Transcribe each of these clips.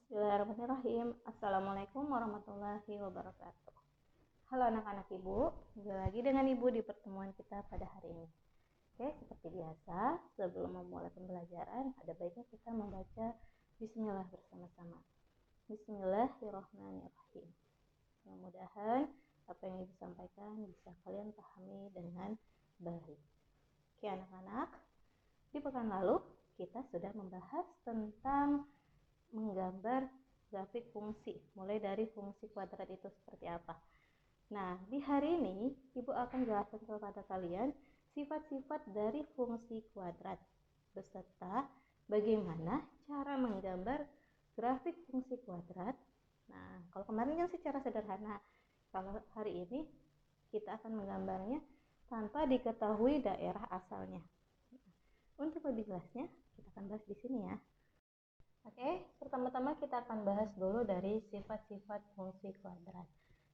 Bismillahirrahmanirrahim. Assalamualaikum warahmatullahi wabarakatuh. Halo anak-anak ibu, kembali lagi dengan ibu di pertemuan kita pada hari ini. Oke, seperti biasa, sebelum memulai pembelajaran, ada baiknya kita membaca Bismillah bersama-sama. Bismillahirrahmanirrahim. Mudah-mudahan apa yang ibu sampaikan bisa kalian pahami dengan baik. Oke anak-anak, di pekan lalu kita sudah membahas tentang menggambar grafik fungsi, mulai dari fungsi kuadrat itu seperti apa. Nah, di hari ini ibu akan jelaskan kepada kalian sifat-sifat dari fungsi kuadrat beserta bagaimana cara menggambar grafik fungsi kuadrat. Nah, kalau kemarin kan secara sederhana, kalau hari ini kita akan menggambarnya tanpa diketahui daerah asalnya. Untuk lebih jelasnya, kita akan bahas di sini ya. Oke, pertama-tama kita akan bahas dulu dari sifat-sifat fungsi kuadrat.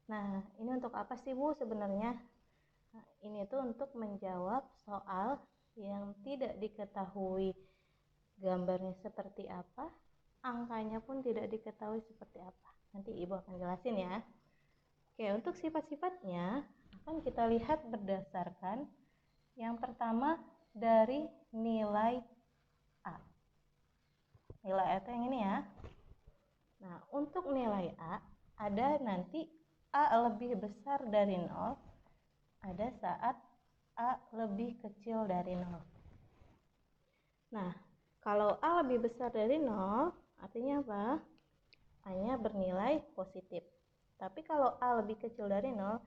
Nah, ini untuk apa sih Bu sebenarnya? Nah, ini tuh untuk menjawab soal yang tidak diketahui gambarnya seperti apa, angkanya pun tidak diketahui seperti apa. Nanti Ibu akan jelasin ya. Oke, untuk sifat-sifatnya akan kita lihat berdasarkan yang pertama dari nilai A. Nilai A itu yang ini ya. Nah, untuk nilai A, ada nanti A lebih besar dari 0, ada saat A lebih kecil dari 0. Nah, kalau A lebih besar dari 0, artinya apa? A-nya bernilai positif. Tapi kalau A lebih kecil dari 0,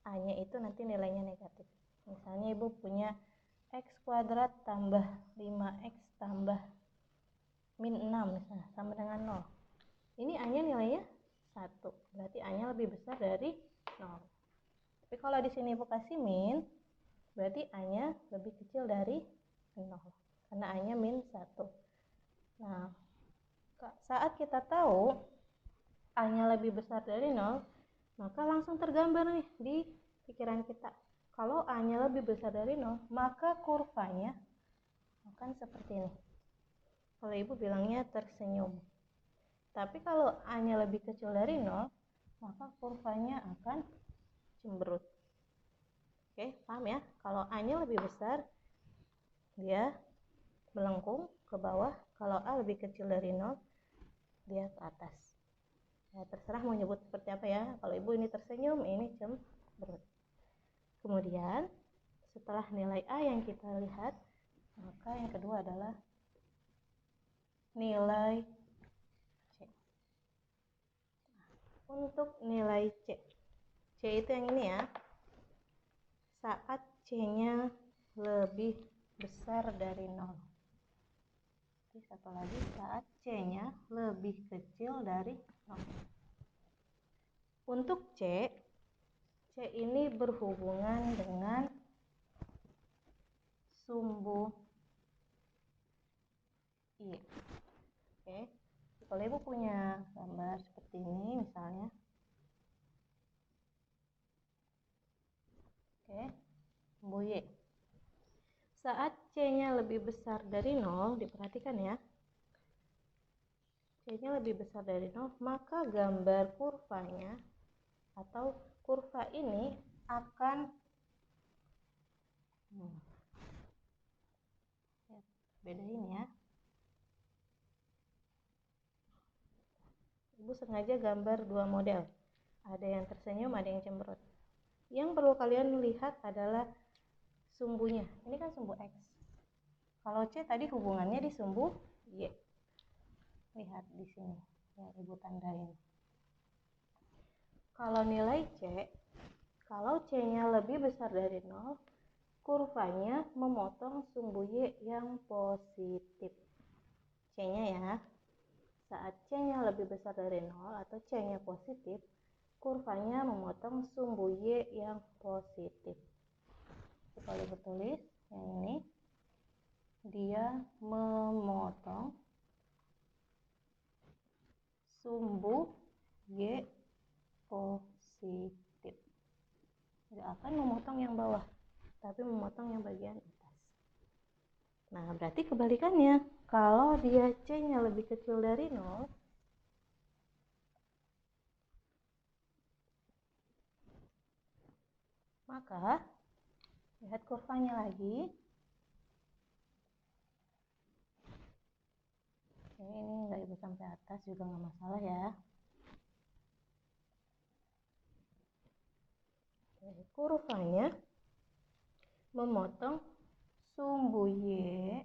A-nya itu nanti nilainya negatif. Misalnya Ibu punya X kuadrat tambah 5X tambah min 6 misalnya, sama dengan 0. Ini A-nya nilainya 1, berarti A-nya lebih besar dari 0. Tapi kalau di sini Ibu kasih min, berarti A-nya lebih kecil dari 0, karena A-nya min 1. Nah, saat kita tahu A-nya lebih besar dari 0, maka langsung tergambar nih di pikiran kita. Kalau A-nya lebih besar dari 0, maka kurvanya akan seperti ini. Kalau Ibu bilangnya tersenyum. Tapi kalau A-nya lebih kecil dari 0, maka kurvanya akan cemberut. Oke, paham ya? Kalau A-nya lebih besar, dia melengkung ke bawah. Kalau A lebih kecil dari 0, dia ke atas. Ya, terserah mau nyebut seperti apa ya. Kalau Ibu ini tersenyum, ini cemberut. Kemudian, setelah nilai A yang kita lihat, maka yang kedua adalah nilai C. Untuk nilai C, C itu yang ini ya. Saat C-nya lebih besar dari 0. Satu lagi, saat C-nya lebih kecil dari 0. Untuk C ini berhubungan dengan sumbu I. Oke. Kalau Ibu punya gambar seperti ini misalnya. Oke. Sumbu Y. Saat C-nya lebih besar dari 0, diperhatikan ya. C-nya lebih besar dari 0, maka gambar kurvanya atau kurva ini akan bedain ya. Ibu sengaja gambar dua model. Ada yang tersenyum, ada yang cemberut. Yang perlu kalian lihat adalah sumbunya. Ini kan sumbu X. Kalau C tadi hubungannya di sumbu Y. Lihat di sini yang Ibu tandain. Kalau nilai C, kalau C-nya lebih besar dari 0, kurvanya memotong sumbu Y yang positif. C-nya ya. Saat C-nya lebih besar dari 0 atau C-nya positif, kurvanya memotong sumbu Y yang positif. Kalau Ibu tulis yang ini, dia memotong sumbu Y positif. Tidak akan memotong yang bawah, tapi memotong yang bagian atas. Nah, berarti kebalikannya. Kalau dia C-nya lebih kecil dari 0, Maka lihat kurvanya lagi. Ini nggak ibu sampai atas juga nggak masalah ya. Kurvanya memotong sumbu Y.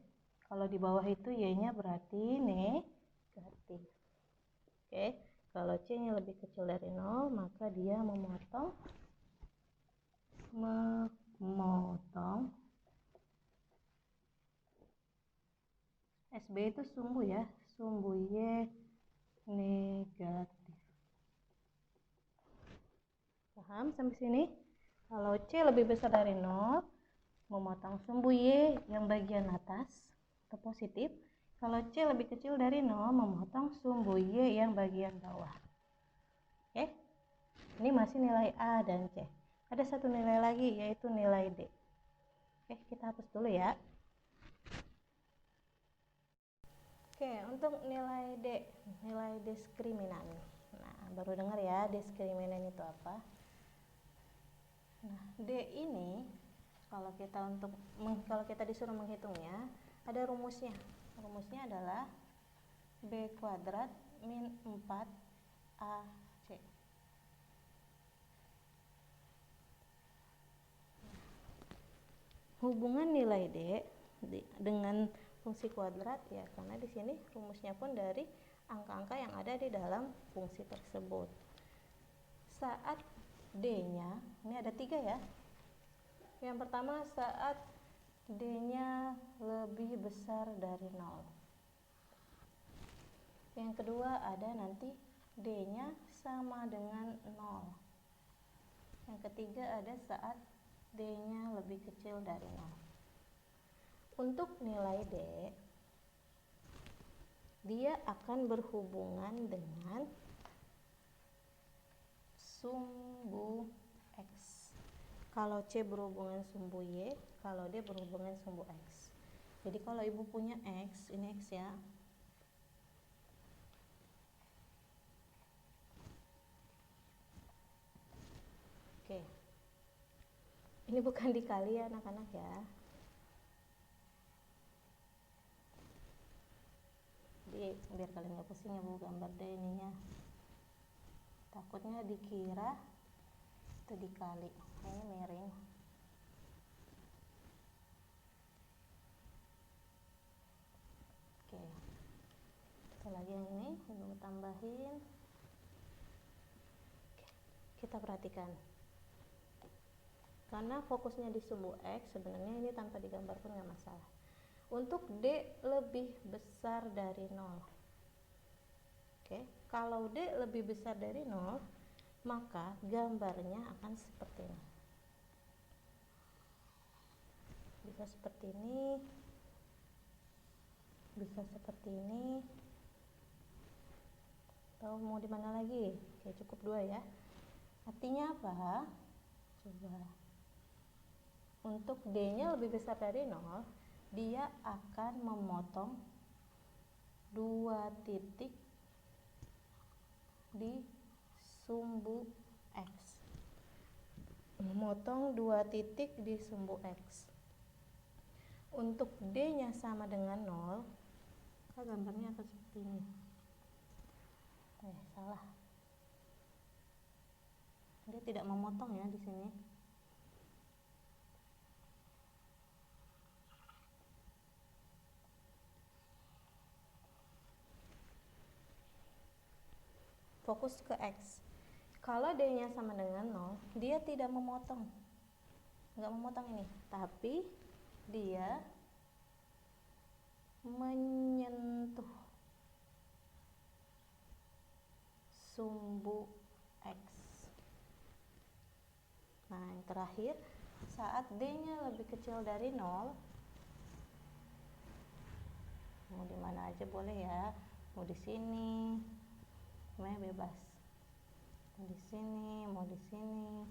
Kalau di bawah itu Y-nya berarti negatif. Oke, kalau C-nya lebih kecil dari 0, maka dia memotong SB itu sumbu ya, sumbu Y negatif. Paham sampai sini? Kalau C lebih besar dari 0, memotong sumbu Y yang bagian atas atau positif. Kalau C lebih kecil dari 0, memotong sumbu Y yang bagian bawah. Oke, ini masih nilai A dan C. Ada satu nilai lagi, yaitu nilai D. Oke, kita hapus dulu ya. Oke, untuk nilai D, nilai diskriminan. Nah, baru dengar ya diskriminan itu apa. Nah, D ini kalau kita disuruh menghitungnya, ada rumusnya. Rumusnya adalah B kuadrat min 4AC. Hubungan nilai D dengan fungsi kuadrat ya, karena di sini rumusnya pun dari angka-angka yang ada di dalam fungsi tersebut. Saat D-nya, ini ada 3 ya. Yang pertama saat D-nya lebih besar dari 0. Yang kedua ada nanti D-nya sama dengan 0. Yang ketiga ada saat D-nya lebih kecil dari 0. Untuk nilai D, dia akan berhubungan dengan sumbu X. Kalau C berhubungan sumbu Y, kalau D berhubungan sumbu X. Jadi kalau ibu punya X, ini X ya. Oke. Ini bukan dikali ya anak-anak ya. Jadi biar kalian nggak pusing ya bu gambar D ininya. Takutnya dikira itu dikali. Ini miring. Oke. Kita lagi yang ini, ibu tambahin. Oke. Kita perhatikan. Karena fokusnya di sumbu X, sebenarnya ini tanpa digambar pun nggak masalah. Untuk D lebih besar dari 0. Oke, kalau D lebih besar dari 0, maka gambarnya akan seperti ini. Bisa seperti ini, bisa seperti ini, atau mau di mana lagi? Oke, cukup 2 ya. Artinya apa? Coba. Untuk D-nya lebih besar dari 0, dia akan memotong 2 titik di sumbu X. Memotong 2 titik di sumbu X. Untuk D-nya sama dengan 0, maka gambarnya akan seperti ini. Salah. Dia tidak memotong ya di sini. Fokus ke X. Kalau D-nya sama dengan 0, dia tidak memotong. Nggak memotong ini, tapi dia menyentuh sumbu X. Nah, yang terakhir, saat D-nya lebih kecil dari 0, mau di mana aja boleh ya, mau di sini, semuanya bebas. Mau di sini, mau di sini,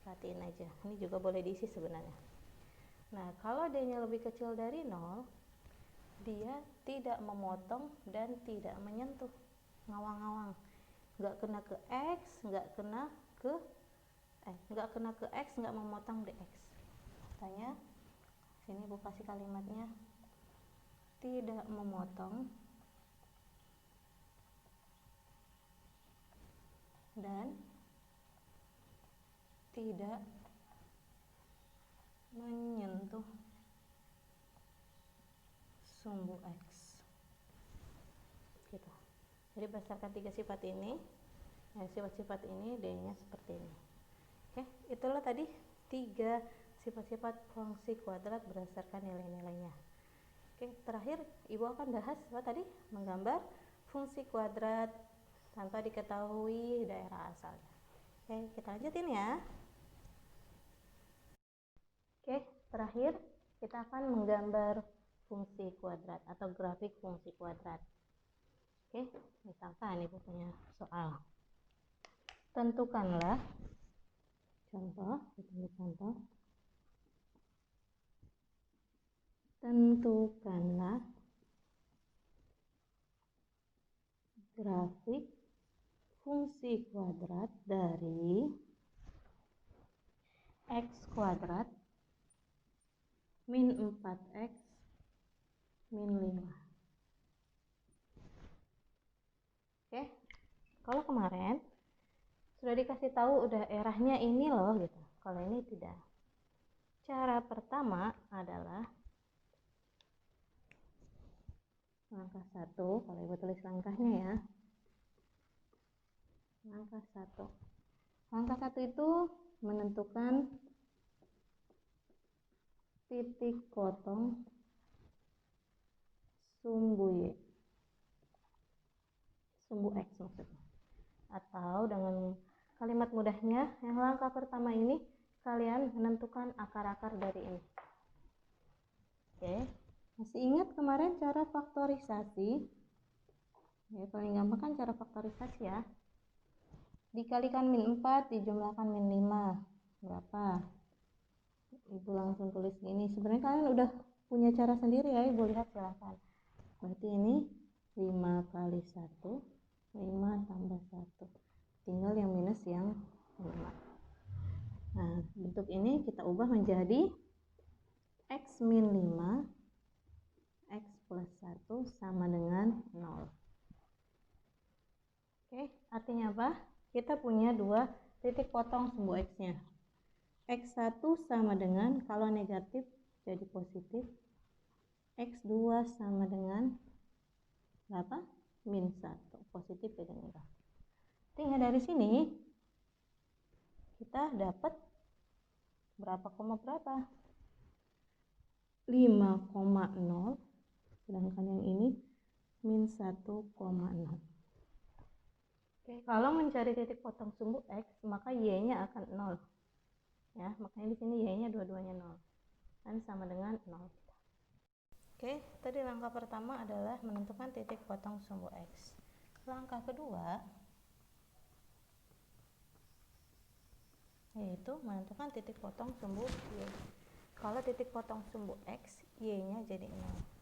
perhatiin aja. Ini juga boleh diisi sebenarnya. Nah, kalau D-nya lebih kecil dari 0, dia tidak memotong dan tidak menyentuh, ngawang-ngawang. Nggak kena ke X, nggak kena ke nggak kena ke X, nggak memotong di X. Tanya sini Bu kasih kalimatnya, tidak memotong dan tidak menyentuh sumbu X gitu. Jadi berdasarkan 3 sifat ini, sifat-sifat ini D-nya seperti ini. Oke, itulah tadi 3 sifat-sifat fungsi kuadrat berdasarkan nilai-nilainya. Oke, terakhir Ibu akan bahas tadi menggambar fungsi kuadrat tanpa diketahui daerah asalnya. Oke, kita lanjutin ya. Oke, terakhir kita akan menggambar fungsi kuadrat atau grafik fungsi kuadrat. Oke, misalkan Ibu punya soal. Tentukanlah tentukanlah grafik fungsi kuadrat dari X kuadrat min 4X min 5. Oke, kalau kemarin sudah dikasih tahu udah erahnya ini loh gitu. Kalau ini tidak. Cara pertama adalah langkah 1, kalau Ibu tulis langkahnya ya. Langkah 1. Langkah 1 itu menentukan titik potong sumbu Y. Sumbu X maksudnya. Atau dengan kalimat mudahnya, yang langkah pertama ini kalian menentukan akar-akar dari ini. Oke, masih ingat kemarin cara faktorisasi? Ya, paling gampang kan cara faktorisasi ya. Dikalikan min 4 dijumlahkan min 5. Berapa? Ibu langsung tulis gini. Sebenarnya kalian udah punya cara sendiri ya, Ibu lihat silahkan. Berarti ini 5 kali 1, 5 tambah 1. Tinggal yang minus yang 5. Nah, bentuk ini kita ubah menjadi X min 5, X plus 1 sama dengan 0. Oke, artinya apa? Kita punya 2 titik potong sumbu X-nya. X1 sama dengan, kalau negatif jadi positif, X2 sama dengan berapa? Min 1, positif jadi negatif. Artinya dari sini kita dapat berapa koma berapa? 5,0, sedangkan yang ini min 1,0. Oke, kalau mencari titik potong sumbu X, maka Y-nya akan 0. Ya, makanya di sini Y-nya dua-duanya 0. Dan sama dengan 0. Oke, tadi langkah pertama adalah menentukan titik potong sumbu X. Langkah kedua yaitu menentukan titik potong sumbu Y. Kalau titik potong sumbu X, Y-nya jadi 0.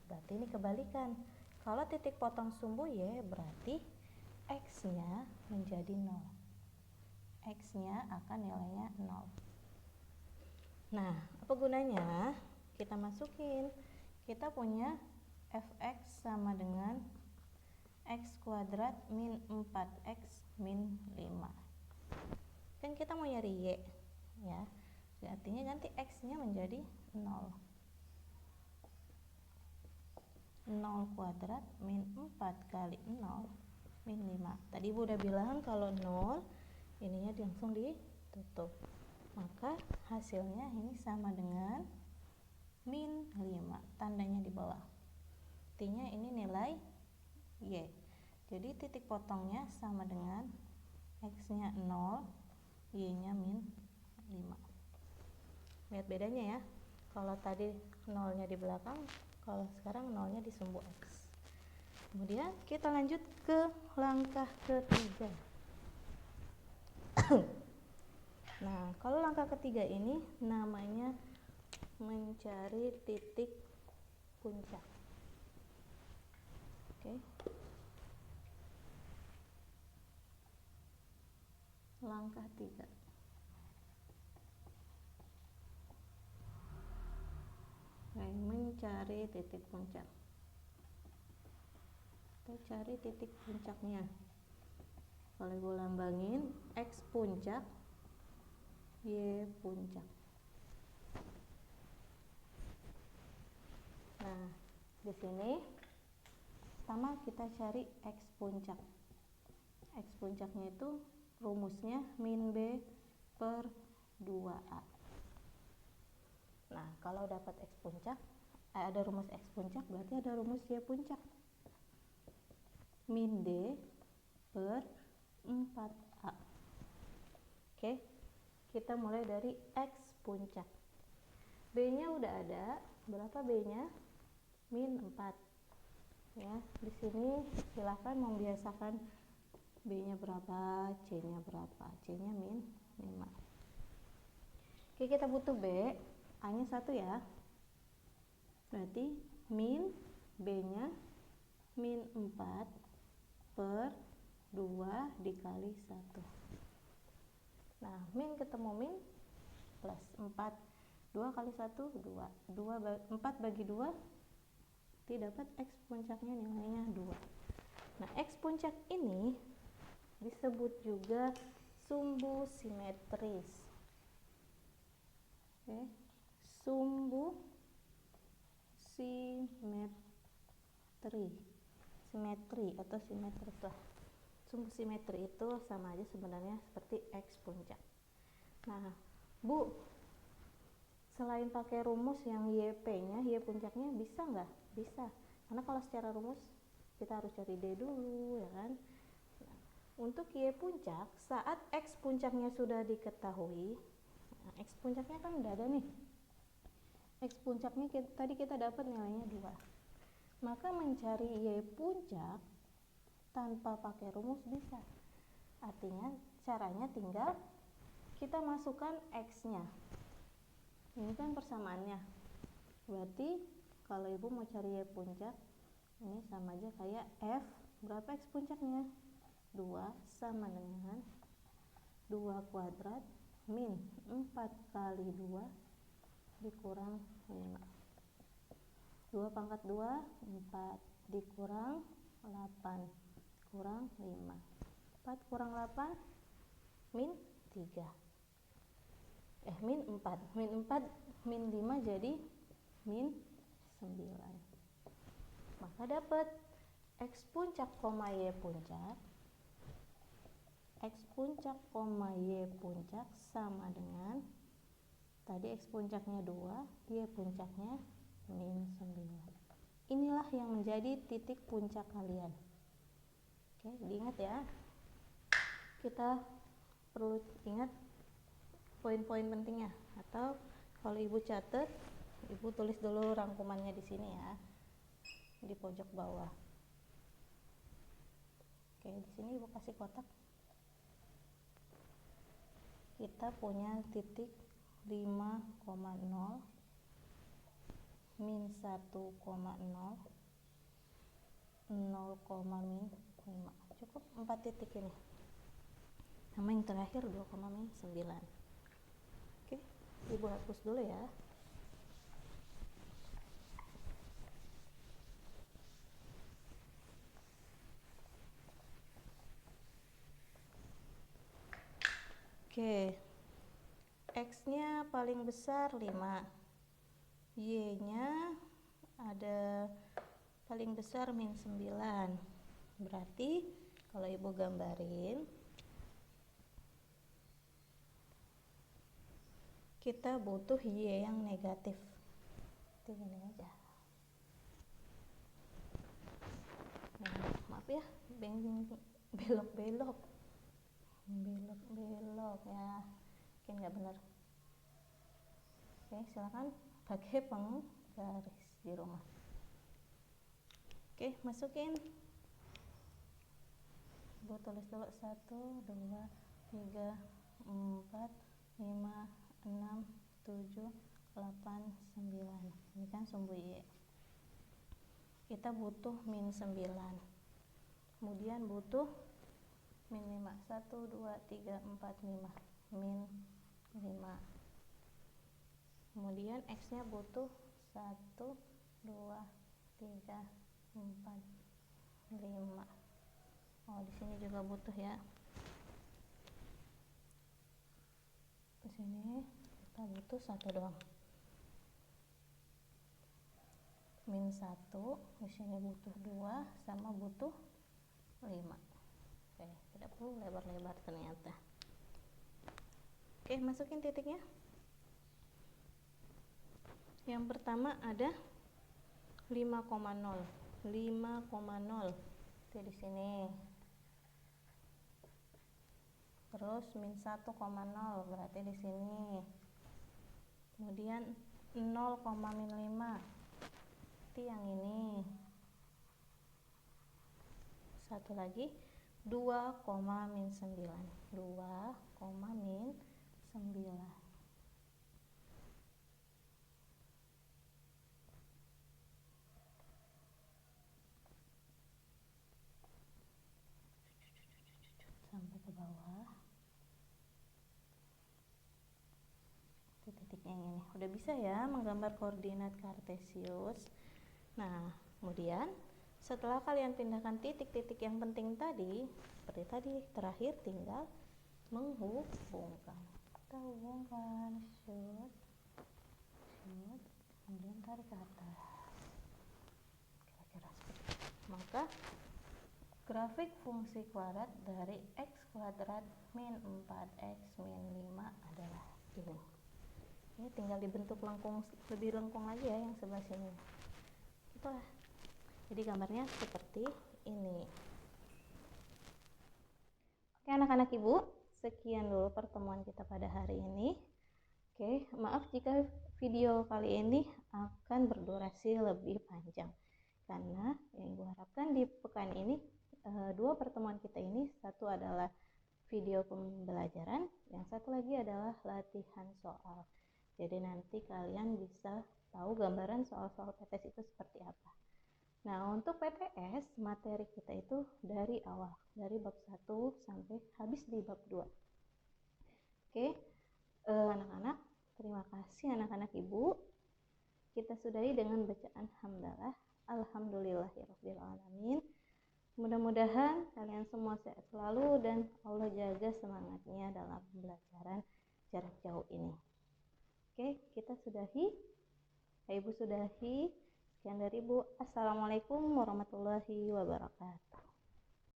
Berarti ini kebalikan. Kalau titik potong sumbu Y, berarti X-nya menjadi 0. X-nya akan nilainya 0. Nah, apa gunanya? Kita masukin. Kita punya fx sama dengan X kuadrat min 4X min 5. Kan kita mau nyari Y, ya. Artinya nanti X-nya menjadi 0. 0 kuadrat min 4 kali 0 min 5. Tadi Ibu udah bilang kalau 0 ininya langsung ditutup. Maka hasilnya ini sama dengan min 5, tandanya di bawah. Artinya ini nilai Y. Jadi titik potongnya sama dengan X-nya 0, Y-nya min 5. Lihat bedanya ya. Kalau tadi 0-nya di belakang, kalau sekarang 0-nya di sumbu X. Kemudian kita lanjut ke langkah ketiga. Nah, kalau langkah ketiga ini namanya mencari titik puncak. Oke. Langkah 3. cari titik puncak. Kita cari titik puncaknya. Kalau Ibu lambangin X puncak, Y puncak. Nah, di sini pertama kita cari X puncak. X puncaknya itu rumusnya min B per 2A. Nah, kalau dapat X puncak, ada rumus X puncak, berarti ada rumus Y puncak. Min D per 4A. Oke, kita mulai dari X puncak. B-nya udah ada, berapa B-nya? Min 4. Ya, di sini silahkan membiasakan B-nya berapa, C-nya berapa. C-nya min 5. Oke, kita butuh B, A-nya 1 ya. Berarti min B-nya min 4 per 2 dikali 1. Nah, min ketemu min plus 4. 2 kali 1, 2. 4 bagi 2, dapat X puncaknya nilainya 2. Nah, X puncak ini disebut juga sumbu simetris. Oke, sumbu simetri atau simetris lah. Sumbu simetri itu sama aja sebenarnya seperti X puncak. Nah, Bu, selain pakai rumus yang YP-nya, Y puncaknya bisa nggak? Bisa. Karena kalau secara rumus kita harus cari D dulu, ya kan? Nah, untuk Y puncak, saat X puncaknya sudah diketahui, nah, X puncaknya kan udah ada nih. X puncaknya tadi kita dapat nilainya 2. Maka mencari Y puncak tanpa pakai rumus bisa. Artinya caranya tinggal kita masukkan X-nya. Ini kan persamaannya. Berarti kalau Ibu mau cari Y puncak, ini sama aja kayak F. Berapa X puncaknya? 2 sama dengan 2 kuadrat min 4 kali 2 dikurang 5. 2 pangkat 2, 4 dikurang 8 kurang 5. 4 kurang 8 min 3. Min 4. Min 4 min 5 jadi min 9. Maka dapat X puncak, Y puncak. X puncak, Y puncak sama dengan tadi X puncaknya 2, Y puncaknya min 9. Inilah yang menjadi titik puncak kalian. Oke, diingat ya. Kita perlu ingat poin-poin pentingnya, atau kalau Ibu catat, Ibu tulis dulu rangkumannya di sini ya, di pojok bawah. Oke, di sini Ibu kasih kotak. Kita punya titik 5,0, min 1,0, 0, min 5. Cukup 4 titik ini. Sama yang terakhir 2,9. Oke, Ibu hapus dulu ya. Oke, X-nya paling besar 5, Y-nya ada paling besar min 9. Berarti kalau Ibu gambarin, kita butuh Y yang negatif. Itu gini aja. Nah, maaf ya, belok-belok ya, mungkin nggak benar. Oke, silakan pakai penggaris di rumah. Oke, masukin. Ibu tulis dulu 1, 2, 3, 4, 5, 6, 7, 8, 9. Ini kan sumbu Y. Kita butuh min 9. Kemudian butuh min 5. 1, 2, 3, 4, 5. Min 5. Kemudian X-nya butuh 1, 2, 3, 4, 5. Oh, di sini juga butuh ya. Di sini kita butuh 1 doang. Min 1, di sini butuh 2 sama butuh 5. Oke, tidak perlu lebar-lebar ternyata. Oke, masukin titiknya. Yang pertama ada 5,0. 5,0 itu di sini. Terus min 1,0 berarti di sini. Kemudian 0,-5 itu yang ini. Satu lagi 2,-9. 2,-9. Sampai ke bawah. Titiknya yang ini. Udah bisa ya menggambar koordinat kartesius. Nah, kemudian setelah kalian pindahkan titik-titik yang penting tadi, seperti tadi, terakhir tinggal menghubungkan. Kita hubungkan, shoot, kemudian tarik ke atas. Kira-kira seperti itu. Maka grafik fungsi kuadrat dari x kuadrat min 4x min 5 adalah ini. Ini tinggal dibentuk lengkung, lebih lengkung lagi ya yang sebelah sini. Itulah. Jadi gambarnya seperti ini. Oke anak-anak ibu, sekian dulu pertemuan kita pada hari ini. Oke, maaf jika video kali ini akan berdurasi lebih panjang. Karena yang ibu harapkan di pekan ini, 2 pertemuan kita ini, satu adalah video pembelajaran, yang satu lagi adalah latihan soal. Jadi nanti kalian bisa tahu gambaran soal-soal PTS itu seperti apa. Nah, untuk PTS materi kita itu dari awal, dari bab 1 sampai habis di bab 2. Oke, anak-anak, terima kasih anak-anak ibu. Kita sudahi dengan bacaan hamdalah. Alhamdulillahirabbil alamin. Mudah-mudahan kalian semua sehat selalu dan Allah jaga semangatnya dalam pembelajaran jarak jauh ini. Oke, kita sudahi. Ibu sudahi. Sekian dari Ibu. Assalamualaikum warahmatullahi wabarakatuh.